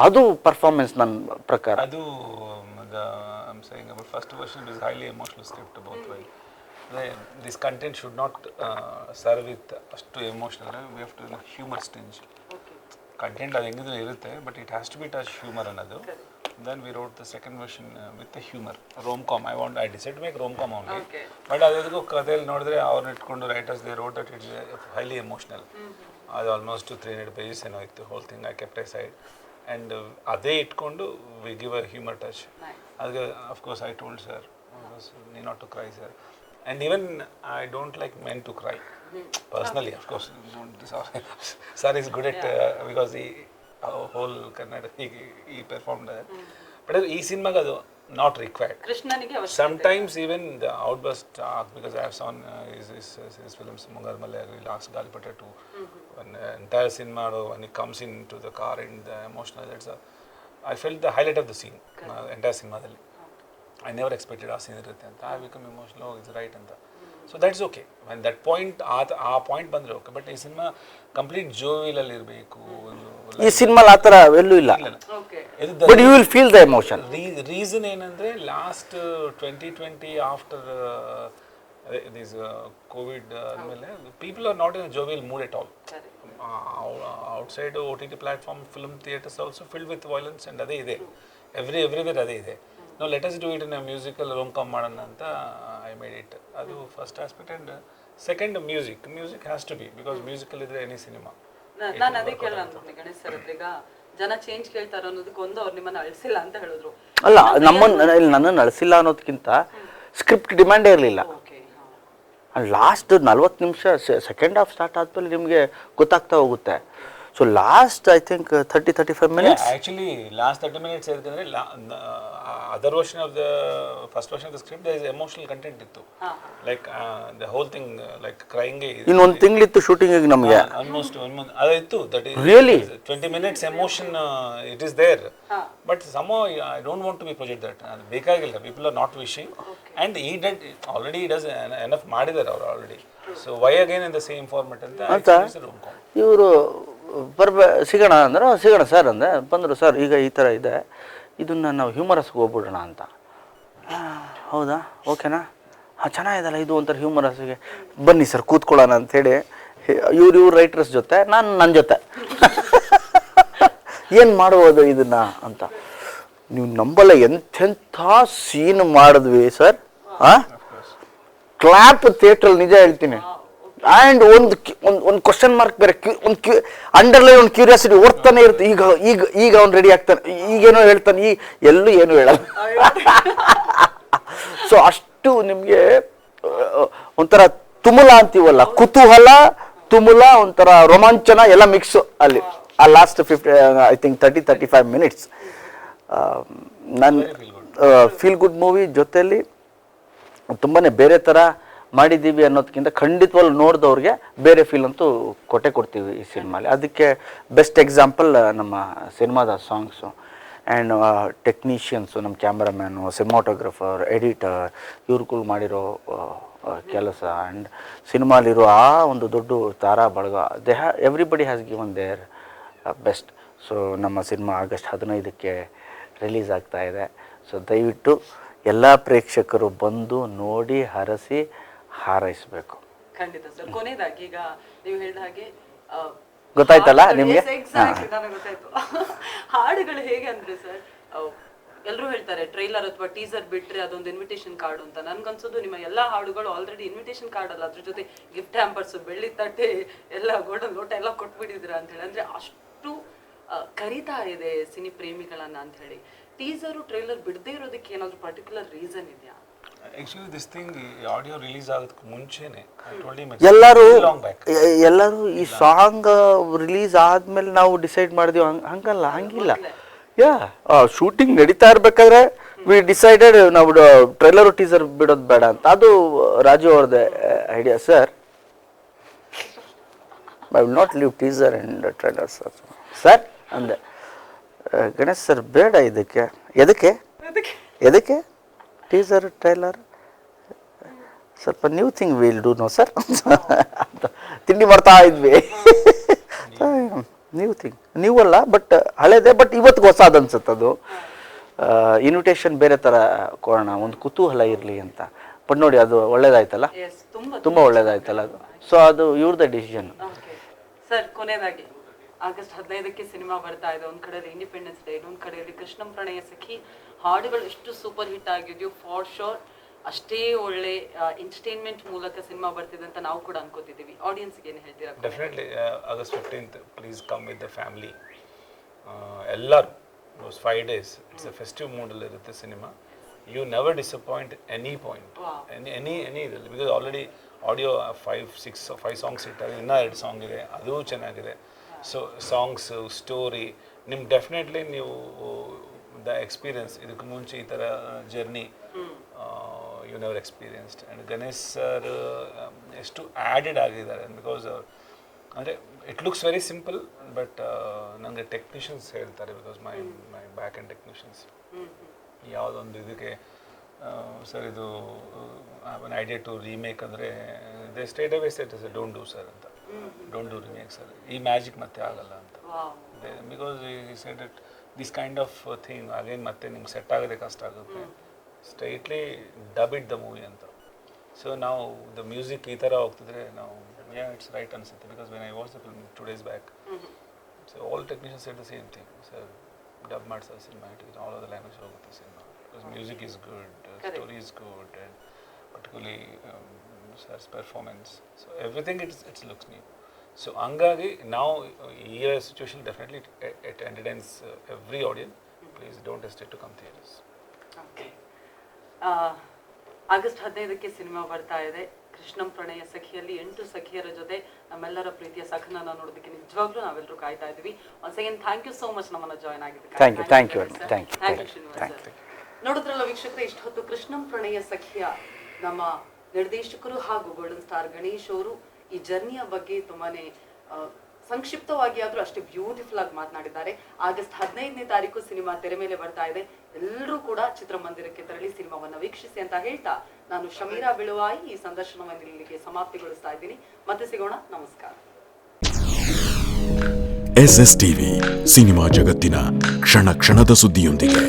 ಅದು ಪರ್ಫಾರ್ಮೆನ್ಸ್ ನನ್ನ ಪ್ರಕಾರ. ಅದು I'm saying about first version is highly emotional script both way. This content should not serve with ಅಷ್ಟು emotional. We have to humor stinge. Content ಅದು ಹೆಂಗಿದ್ರು ಇರುತ್ತೆ, but it has to be touch humour ಅನ್ನೋದು. Then we wrote the second version with the humor, rom-com. I decided to make rom-com only. But ಅದಕ್ಕೂ ಕಥೆಯಲ್ಲಿ ನೋಡಿದ್ರೆ ಅವ್ರನ್ನ ಇಟ್ಕೊಂಡು writers they wrote that it's highly emotional. ಅದು ಆಲ್ಮೋಸ್ಟ್ 300 pages ಏನೋ ಇತ್ತು, whole thing I kept aside. And ಅದೇ ಇಟ್ಕೊಂಡು we give a humor touch. ಅದಕ್ಕೆ of course I told sir, need not to cry sir. And even I don't like men to cry. Personally, of course, sir is good at because he whole Kannada he performed that. But ಈ ಸಿನಿಮಾಗೆ ಅದು not required. Sometimes even the outburst because I have seen his films Mungar Malayagri, Last Galipata 2, when entire cinema when he comes into the car and the emotional, I felt the highlight of the scene, entire cinema dalli. I never expected ಆ scene ಇರುತ್ತೆ ಅಂತ. I become emotional, it's right ಅಂತ. So that's okay. When that point ಆ ಪಾಯಿಂಟ್ ಬಂದರೆ ಓಕೆ. ಬಟ್ ಈ ಸಿನಿಮಾ ಕಂಪ್ಲೀಟ್ ಜೋವಿಲಲ್ಲಿ ಇರಬೇಕು. ಈ ಸಿನಿಮಾಲ್ ಆ ಥರ ಎಲ್ಲೂ ಇಲ್ಲ. But you will feel the emotion. Reason ಏನಂದರೆ ಲಾಸ್ಟ್ 2020 ಆಫ್ಟರ್ ದಿಸ್ ಕೋವಿಡ್ ಆದಮೇಲೆ people are not in jovial mood at all. Outside OTT platform, film theatres also filled with violence and ಅದೇ ಇದೆ, ಎವ್ರಿವೇರ್ ಅದೇ ಇದೆ. ನಾವು let us do it in a musical rom-com ಮಾಡೋಣ ಅಂತ ಐ ಮೇಡ್ ಇಟ್. ಅದು first aspect. And second music has to be, because musical ಇದ್ರೆ ಎನಿ ಸಿನಿಮಾ. ನಾನು ಅದೇ ಕೇಳೋಣ ಅನ್ಕೊಂಡೆ ಗಣೇಶ್ ಸರ್ ಹತ್ರ. ಈಗ ಜನ ಚೇಂಜ್ ಕೇಳ್ತಾರ ಅನ್ನೋದಕ್ಕೆ ಒಂದು ಅವ್ರು ನಿಮ್ಮನ್ನ ಅಳಿಸಿಲ್ಲ ಅಂತ ಹೇಳಿದ್ರು. ಅಲ್ಲ, ನನ್ನನ್ನು ಅಳಿಸಿಲ್ಲ ಅನ್ನೋದಕ್ಕಿಂತ ಸ್ಕ್ರಿಪ್ಟ್ ಡಿಮ್ಯಾಂಡೇ ಇರಲಿಲ್ಲ. ಲಾಸ್ಟ್ 40 ನಿಮಿಷ ಸೆಕೆಂಡ್ ಹಾಫ್ ಸ್ಟಾರ್ಟ್ ಆದ್ಮೇಲೆ ನಿಮಗೆ ಗೊತ್ತಾಗ್ತಾ ಹೋಗುತ್ತೆ. So last I think 30-35 minutes. Actually last 30 minutes ಯಾಕಂದ್ರೆ other version of the first version of the script there is emotional content ಇತ್ತು. Like the whole thing like crying. ಇನ್ನೊಂದು ತಿಂಗಳಿತ್ತು ಶೂಟಿಂಗ್ ನಮಗೆ. Almost 1 month ಅದಿತ್ತು. That is really 20 minutes emotion it is there. But somehow I don't want to be project that. ಬೇಕಾಗಿಲ್ಲ, people are not wishing. And he did already, he does enough ಮಾಡಿದ್ದಾರೆ ಅವರು already. So why again in the same format ಅಂತ ಇವರು ಸಿಗೋಣ ಅಂದ್ರೆ ಸಿಗೋಣ ಸರ್ ಅಂದೆ. ಬಂದರು, ಸರ್ ಈಗ ಈ ಥರ ಇದೆ, ಇದನ್ನು ನಾವು ಹ್ಯೂಮರಸ್ಗೆ ಹೋಗ್ಬಿಡೋಣ ಅಂತ. ಹೌದಾ, ಓಕೆನಾ, ಹಾಂ ಚೆನ್ನಾಗಿದಲ್ಲ ಇದು ಒಂಥರ ಹ್ಯೂಮರಸ್ಗೆ, ಬನ್ನಿ ಸರ್ ಕೂತ್ಕೊಳ್ಳೋಣ ಅಂಥೇಳಿ ಇವ್ರು ರೈಟರ್ಸ್ ಜೊತೆ ನಾನು ನನ್ನ ಜೊತೆ ಏನು ಮಾಡ್ಬೋದು ಇದನ್ನು ಅಂತ. ನೀವು ನಂಬಲ್ಲ ಎಂಥೆಂಥ ಸೀನ್ ಮಾಡಿದ್ವಿ ಸರ್. ಹಾಂ, ಕ್ಲಾಪ್ ಥಿಯೇಟ್ರಲ್ಲಿ ನಿಜ ಹೇಳ್ತೀನಿ. ಆ್ಯಂಡ್ ಒಂದು ಕ್ವಶನ್ ಮಾರ್ಕ್ ಬೇರೆ, ಒಂದು ಅಂಡರ್ಲೈನ್ ಒಂದು ಕ್ಯೂರಿಯಾಸಿಟಿ ಓಡ್ತಾನೆ ಇರುತ್ತೆ. ಈಗ ಅವ್ನು ರೆಡಿ ಆಗ್ತಾನೆ, ಈಗೇನೋ ಹೇಳ್ತಾನೆ, ಎಲ್ಲೂ ಏನು ಹೇಳಲ್ಲ. ಸೊ ಅಷ್ಟು ನಿಮಗೆ ಒಂಥರ ತುಮುಲ ಅಂತೀವಲ್ಲ, ಕುತೂಹಲ, ತುಮುಲ, ಒಂಥರ ರೋಮಾಂಚನ ಎಲ್ಲ ಮಿಕ್ಸು ಅಲ್ಲಿ ಆ ಲಾಸ್ಟ್ 30-35 minutes. ನನ್ನ ಫೀಲ್ ಗುಡ್ ಮೂವಿ ಜೊತೆಯಲ್ಲಿ ತುಂಬಾ ಬೇರೆ ಥರ ಮಾಡಿದ್ದೀವಿ ಅನ್ನೋದಕ್ಕಿಂತ ಖಂಡಿತವಾಗ್ಲೂ ನೋಡಿದವ್ರಿಗೆ ಬೇರೆ ಫೀಲ್ ಅಂತೂ ಕೊಡ್ತೀವಿ ಈ ಸಿನಿಮಾಲಿ. ಅದಕ್ಕೆ ಬೆಸ್ಟ್ ಎಕ್ಸಾಂಪಲ್ ನಮ್ಮ ಸಿನಿಮಾದ ಸಾಂಗ್ಸು ಆ್ಯಂಡ್ ಟೆಕ್ನಿಷಿಯನ್ಸು, ನಮ್ಮ ಕ್ಯಾಮ್ರಾಮ್ಯಾನು, ಸಿನಿಮಾಟೋಗ್ರಫರ್, ಎಡಿಟರ್, ಇವ್ರುಗಳು ಮಾಡಿರೋ ಕೆಲಸ ಆ್ಯಂಡ್ ಸಿನಿಮಾಲಿರೋ ಆ ಒಂದು ದೊಡ್ಡ ತಾರಾ ಬಳಗ, everybody has given there best. So ನಮ್ಮ ಸಿನಿಮಾ ಆಗಸ್ಟ್ 15ಕ್ಕೆ ರಿಲೀಸ್ ಆಗ್ತಾ ಇದೆ. ಸೊ ದಯವಿಟ್ಟು ಎಲ್ಲ ಪ್ರೇಕ್ಷಕರು ಬಂದು ನೋಡಿ ಹರಸಿ ಹಾರೈಸಬೇಕು. ಖಂಡಿತ ಸರ್. ಕೊನೆಯದಾಗಿ ಈಗ ನೀವು ಹೇಳಿದ ಹಾಗೆ ಗೊತ್ತಾಯ್ತಲ್ಲ ನಿಮಗೆ? ಗೊತ್ತಾಯ್ತು. ಹಾಡುಗಳು ಹೇಗೆ ಅಂದ್ರೆ ಸರ್, ಎಲ್ಲರೂ ಹೇಳ್ತಾರೆ ಟ್ರೈಲರ್ ಅಥವಾ ಟೀಸರ್ ಬಿಟ್ರೆ ಅದೊಂದು ಇನ್ವಿಟೇಷನ್ ಕಾರ್ಡ್ ಅಂತ. ನನ್ಗನ್ಸೋದು ನಿಮ್ಮ ಎಲ್ಲಾ ಹಾಡುಗಳು ಆಲ್ರೆಡಿ ಇನ್ವಿಟೇಷನ್ ಕಾರ್ಡ್ ಅಲ್ಲ, ಅದ್ರ ಜೊತೆ ಗಿಫ್ಟ್ ಹ್ಯಾಂಪರ್ಸ್, ಬೆಳ್ಳಿ ತಟ್ಟೆ, ಎಲ್ಲ ಗೋಲ್ಡನ್ ಲೋಟ ಎಲ್ಲ ಕೊಟ್ಬಿಟ್ಟಿದ್ರ ಅಂತ ಹೇಳಿ. ಅಂದ್ರೆ ಅಷ್ಟು ಕರೀತಾ ಇದೆ ಸಿನಿ ಪ್ರೇಮಿಗಳನ್ನ ಅಂತ ಹೇಳಿ. ಟೀಸರು ಟ್ರೈಲರ್ ಬಿಡದೇ ಇರೋದಕ್ಕೆ ಏನಾದ್ರು ಪರ್ಟಿಕ್ಯುಲರ್ ರೀಸನ್ ಇದೆಯಾ? Actually this thing audio release ಆಗೋದಕ್ಕೆ ಮುಂಚೆನೆ ಎಲ್ಲರೂ ಈ ಸಾಂಗ್ ರಿಲೀಸ್ ಆದ್ಮೇಲೆ ನಾವು ಡಿಸೈಡ್ ಮಾಡಿದ್ವಿ, ಹಂಗಿಲ್ಲ. ಶೂಟಿಂಗ್ ನಡೀತಾ ಇರ್ಬೇಕಾದ್ರೆ ವಿ ಡಿಸೈಡೆಡ್ ನಾವು ಟ್ರೈಲರ್ ಟೀಸರ್ ಬಿಡೋದು ಬೇಡ ಅಂತ. ಅದು ರಾಜು ಅವ್ರದ್ದೇ idea sir. I will not leave teaser and trailer sir ಅಂದೆ. ಗಣೇಶ್ ಸರ್ ಬೇಡ ಇದಕ್ಕೆ. ಎದಕ್ಕೆ ಟೀಸರ್ ಟ್ರೈಲರ್? ಸ್ವಲ್ಪ new thing will do no sir ತಿಂಡಿ ಮಾಡ್ತಾ ಇದ್ವಿ. ನ್ಯೂ ಥಿಂಗ್ ನ್ಯೂ ಅಲ್ಲ, ಬಟ್ ಹಳೇದೇ, ಬಟ್ ಇವತ್ತಿಗೆ ಹೊಸದು ಅನ್ಸುತ್ತೆ. ಅದು ಇನ್ವಿಟೇಷನ್ ಬೇರೆ ಥರ ಕೊಡೋಣ, ಒಂದು ಕುತೂಹಲ ಇರಲಿ ಅಂತ. ಬಟ್ ನೋಡಿ ಅದು ಒಳ್ಳೇದಾಯ್ತಲ್ಲ, ತುಂಬ ಒಳ್ಳೇದಾಯ್ತಲ್ಲ ಅದು. ಸೊ ಅದು ಇವ್ರದ್ದೇ ಡಿಸಿಷನ್. ಸರ್ ಕೊನೆಯದಾಗಿ ಆಗಸ್ಟ್ 15ಕ್ಕೆ ಸಿನಿಮಾ ಬರ್ತಾ ಇದೆ. ಒಂದ್ ಕಡೆಯಲ್ಲಿ ಇಂಡಿಪೆಂಡೆನ್ಸ್ ಡೇ, ಇನ್ನೊಂದ್ ಕಡೆಯಲ್ಲಿ ಕೃಷ್ಣಂ ಪ್ರಣಯ ಸಖಿ. ಹಾಡುಗಳು ಎಷ್ಟು ಸೂಪರ್ ಹಿಟ್ ಆಗಿದೆಯೋ, ಫಾರ್ ಶೋರ್ ಅಷ್ಟೇ ಒಳ್ಳೆ ಎಂಟರ್ಟೈನ್ಮೆಂಟ್ ಮೂಲಕ ಸಿನಿಮಾ ಬರ್ತಿದೆ ಅಂತ ನಾವು ಕೂಡ ಅನ್ಕೋತಿದ್ದೀವಿ. ಆಡಿಯನ್ಸ್ಗೆ ಏನು ಹೇಳ್ತೀರಾ? Definitely August 15th please come with the family. ಎಲ್ಲರೂ 5 days ಇಟ್ಸ್ ಎ ಫೆಸ್ಟಿವ್ ಮೂಡಲ್ಲಿ ಇರುತ್ತೆ cinema. You never disappoint any point, any ಇದರಲ್ಲಿ. ಬಿಕಾಸ್ ಆಲ್ರೆಡಿ ಆಡಿಯೋ 5 ಸಾಂಗ್ಸ್ ಇಟ್ಟಾಗ ಇನ್ನೂ 2 ಸಾಂಗ್ ಇದೆ, ಅದು ಚೆನ್ನಾಗಿದೆ. ಸೊ ಸಾಂಗ್ಸು, ಸ್ಟೋರಿ ನಿಮ್ಗೆ ಡೆಫಿನೆಟ್ಲಿ ನೀವು ದ ಎಕ್ಸ್ಪೀರಿಯನ್ಸ್, ಇದಕ್ಕೆ ಮುಂಚೆ ಈ ಥರ journey you never experienced. And Ganesh sir ಎಷ್ಟು ಆ್ಯಡೆಡ್ ಆಗಿದ್ದಾರೆ, ಬಿಕಾಸ್ ಅಂದರೆ it looks very simple, but ನನಗೆ ಟೆಕ್ನಿಷಿಯನ್ಸ್ ಹೇಳ್ತಾರೆ, because my back and technicians ಯಾವುದೊಂದು ಇದಕ್ಕೆ ಸರ್ ಇದು ಒನ್ ಐಡಿಯಾ ಟು ರೀಮೇಕ್ ಅಂದರೆ they state away set is don't do sir ಅಂತ, ಡೋಂಟ್ ಡೂ ರೀಮೇಕ್ ಸರ್, ಈ ಮ್ಯಾಜಿಕ್ ಮತ್ತೆ ಆಗಲ್ಲ ಅಂತ. ಬಿಕಾಸ್ ಈ set it this kind of thing again ಮತ್ತೆ ನಿಮ್ಗೆ ಸೆಟ್ ಆಗೋದೇ ಕಷ್ಟ ಆಗುತ್ತೆ, straightly dub it the movie ಅಂತ. ಸೊ ನಾವು ದ ಮ್ಯೂಸಿಕ್ ಈ ಥರ ಹೋಗ್ತಿದ್ರೆ ನಾವು ಇಟ್ಸ್ ರೈಟ್ ಅನಿಸುತ್ತೆ. Because when I watch the film 2 days back, so all technicians said the same thing, sir dub ಮಾಡಿ sir cinema it all of the language ಹೋಗುತ್ತೆ cinema. Because music is good, story is good, and particularly Sir's performance. So everything it looks new. So hangagi now year situation definitely it entertains every audience. Please don't hesitate to come theaters. Okay. August 15ಕ್ಕೆ ಸಿನಿಮಾ ಬರ್ತಾ ಇದೆ. ಕೃಷ್ಣಂ ಪ್ರಣಯ ಸಖಿಯಲ್ಲಿ 8 ಸಖಿಯರ ಜೊತೆ ನಮ್ಮೆಲ್ಲರ ಪ್ರೀತಿಯ ಸಖನ ನೋಡೋದಕ್ಕೆ ನಿಜವಾಗ್ಲೂ ನಾವೆಲ್ಲರೂ ಕಾಯ್ತಾ ಇದ್ವಿ. Once again thank you so much ನಮ್ಮನ್ನ ಜಾಯ್ನ್ ಆಗಿದ್ದಕ್ಕೆ. Thank you Srinivas sir. ನೋಡಿದ್ರಲ್ಲ ವೀಕ್ಷಕರೇ, ಇಷ್ಟೊತ್ತು ಕೃಷ್ಣಂ ಪ್ರಣಯ ಸಖಿಯ ನಮ್ಮ ನಿರ್ದೇಶಕರು ಹಾಗೂ ಗೋಲ್ಡನ್ ಸ್ಟಾರ್ ಗಣೇಶ್ ಅವರು ಈ ಜರ್ನಿಯ ಬಗ್ಗೆ ತುಂಬಾನೇ ಸಂಕ್ಷಿಪ್ತವಾಗಿ ಆದ್ರೂ ಅಷ್ಟೇ ಬ್ಯೂಟಿಫುಲ್ ಆಗಿ ಮಾತನಾಡಿದ್ದಾರೆ. ಆಗಸ್ಟ್ 15ನೇ ತಾರೀಕು ಸಿನಿಮಾ ತೆರೆ ಮೇಲೆ ಬರ್ತಾ ಇದೆ. ಎಲ್ಲರೂ ಕೂಡ ಚಿತ್ರಮಂದಿರಕ್ಕೆ ತೆರಳಿ ಸಿನಿಮಾವನ್ನ ವೀಕ್ಷಿಸಿ ಅಂತ ಹೇಳ್ತಾ ನಾನು ಶಮೀರಾ ಬಿಳುವಾಯಿ ಈ ಸಂದರ್ಶನವನ್ನು ಇಲ್ಲಿಗೆ ಸಮಾಪ್ತಿಗೊಳಿಸ್ತಾ ಇದ್ದೀನಿ. ಮತ್ತೆ ಸಿಗೋಣ, ನಮಸ್ಕಾರ. SS ಟಿವಿ, ಸಿನಿಮಾ ಜಗತ್ತಿನ ಕ್ಷಣ ಕ್ಷಣದ ಸುದ್ದಿಯೊಂದಿಗೆ.